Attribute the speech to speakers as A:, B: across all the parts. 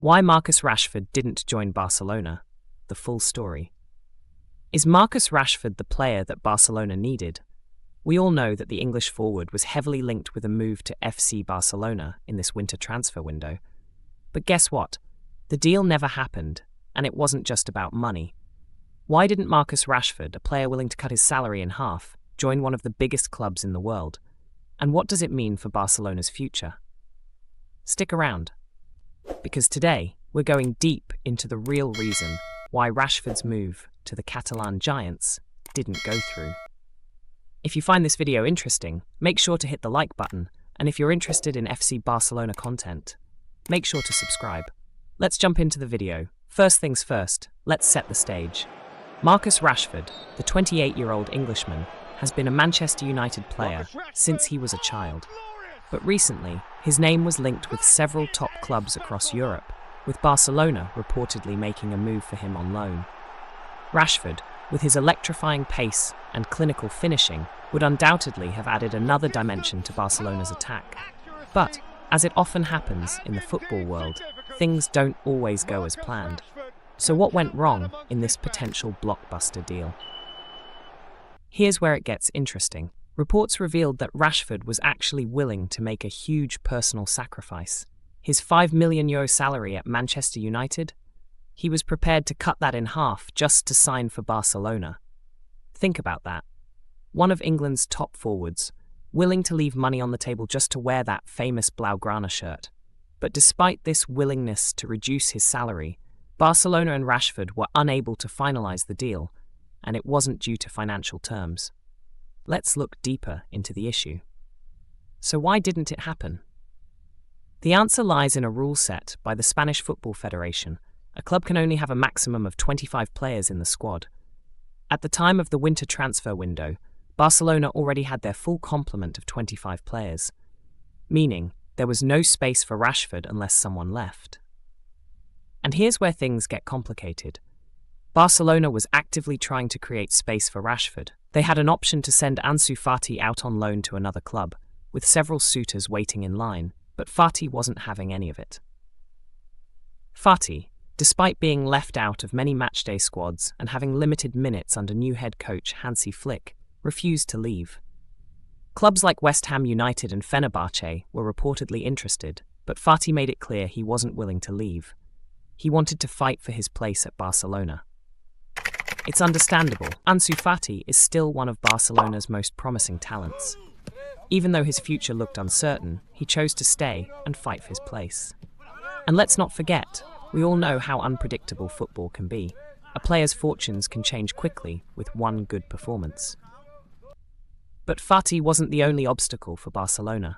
A: Why Marcus Rashford didn't join Barcelona. The full story. Is Marcus Rashford the player that Barcelona needed? We all know that the English forward was heavily linked with a move to FC Barcelona in this winter transfer window. But guess what? The deal never happened, and it wasn't just about money. Why didn't Marcus Rashford, a player willing to cut his salary in half, join one of the biggest clubs in the world? And what does it mean for Barcelona's future? Stick around, because today we're going deep into the real reason why Rashford's move to the Catalan Giants didn't go through. If you find this video interesting, make sure to hit the like button, and if you're interested in FC Barcelona content, make sure to subscribe. Let's jump into the video. First things first, let's set the stage. Marcus Rashford, the 28-year-old Englishman, has been a Manchester United player since he was a child. But recently, his name was linked with several top clubs across Europe, with Barcelona reportedly making a move for him on loan. Rashford, with his electrifying pace and clinical finishing, would undoubtedly have added another dimension to Barcelona's attack. But, as it often happens in the football world, things don't always go as planned. So what went wrong in this potential blockbuster deal? Here's where it gets interesting. Reports revealed that Rashford was actually willing to make a huge personal sacrifice. His €5 million salary at Manchester United? He was prepared to cut that in half just to sign for Barcelona. Think about that. One of England's top forwards, willing to leave money on the table just to wear that famous Blaugrana shirt. But despite this willingness to reduce his salary, Barcelona and Rashford were unable to finalise the deal, and it wasn't due to financial terms. Let's look deeper into the issue. So why didn't it happen? The answer lies in a rule set by the Spanish Football Federation. A club can only have a maximum of 25 players in the squad. At the time of the winter transfer window, Barcelona already had their full complement of 25 players, meaning there was no space for Rashford unless someone left. And here's where things get complicated. Barcelona was actively trying to create space for Rashford. They had an option to send Ansu Fati out on loan to another club, with several suitors waiting in line, but Fati wasn't having any of it. Fati, despite being left out of many matchday squads and having limited minutes under new head coach Hansi Flick, refused to leave. Clubs like West Ham United and Fenerbahce were reportedly interested, but Fati made it clear he wasn't willing to leave. He wanted to fight for his place at Barcelona. It's understandable. Ansu Fati is still one of Barcelona's most promising talents. Even though his future looked uncertain, he chose to stay and fight for his place. And let's not forget, we all know how unpredictable football can be. A player's fortunes can change quickly with one good performance. But Fati wasn't the only obstacle for Barcelona.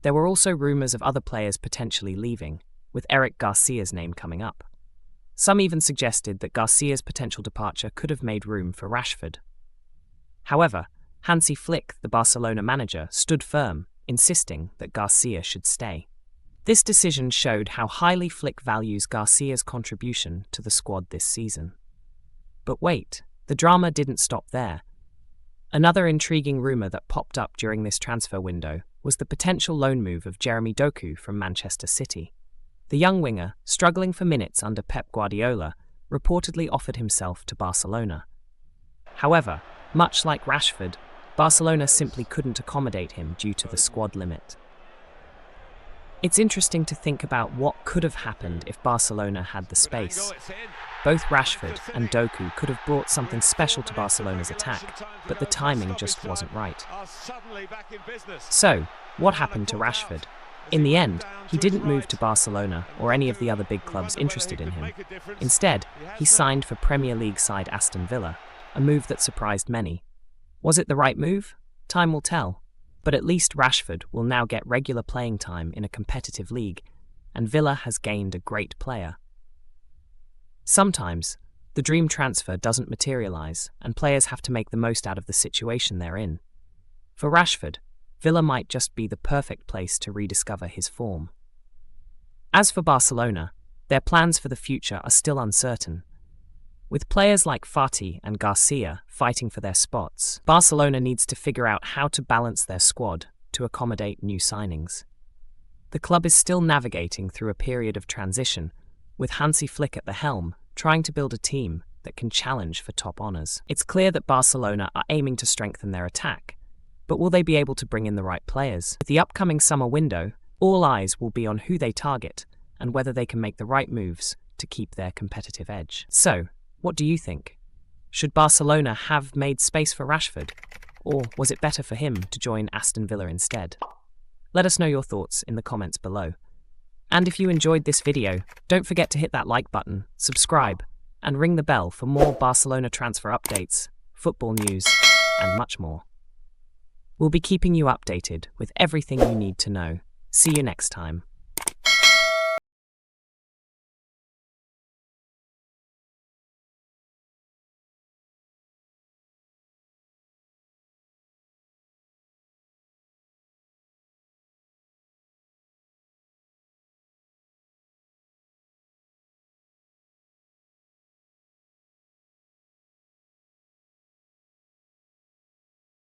A: There were also rumours of other players potentially leaving, with Eric Garcia's name coming up. Some even suggested that Garcia's potential departure could have made room for Rashford. However, Hansi Flick, the Barcelona manager, stood firm, insisting that Garcia should stay. This decision showed how highly Flick values Garcia's contribution to the squad this season. But wait, the drama didn't stop there. Another intriguing rumour that popped up during this transfer window was the potential loan move of Jeremy Doku from Manchester City. The young winger, struggling for minutes under Pep Guardiola, reportedly offered himself to Barcelona. However, much like Rashford, Barcelona simply couldn't accommodate him due to the squad limit. It's interesting to think about what could have happened if Barcelona had the space. Both Rashford and Doku could have brought something special to Barcelona's attack, but the timing just wasn't right. So, what happened to Rashford? In the end, he didn't move to Barcelona or any of the other big clubs interested in him. Instead, he signed for Premier League side Aston Villa, a move that surprised many. Was it the right move? Time will tell. But at least Rashford will now get regular playing time in a competitive league, and Villa has gained a great player. Sometimes, the dream transfer doesn't materialise, and players have to make the most out of the situation they're in. For Rashford, Villa might just be the perfect place to rediscover his form. As for Barcelona, their plans for the future are still uncertain. With players like Fati and Garcia fighting for their spots, Barcelona needs to figure out how to balance their squad to accommodate new signings. The club is still navigating through a period of transition, with Hansi Flick at the helm, trying to build a team that can challenge for top honours. It's clear that Barcelona are aiming to strengthen their attack, but will they be able to bring in the right players? With the upcoming summer window, all eyes will be on who they target and whether they can make the right moves to keep their competitive edge. So, what do you think? Should Barcelona have made space for Rashford, or was it better for him to join Aston Villa instead? Let us know your thoughts in the comments below. And if you enjoyed this video, don't forget to hit that like button, subscribe, and ring the bell for more Barcelona transfer updates, football news, and much more. We'll be keeping you updated with everything you need to know. See you next time.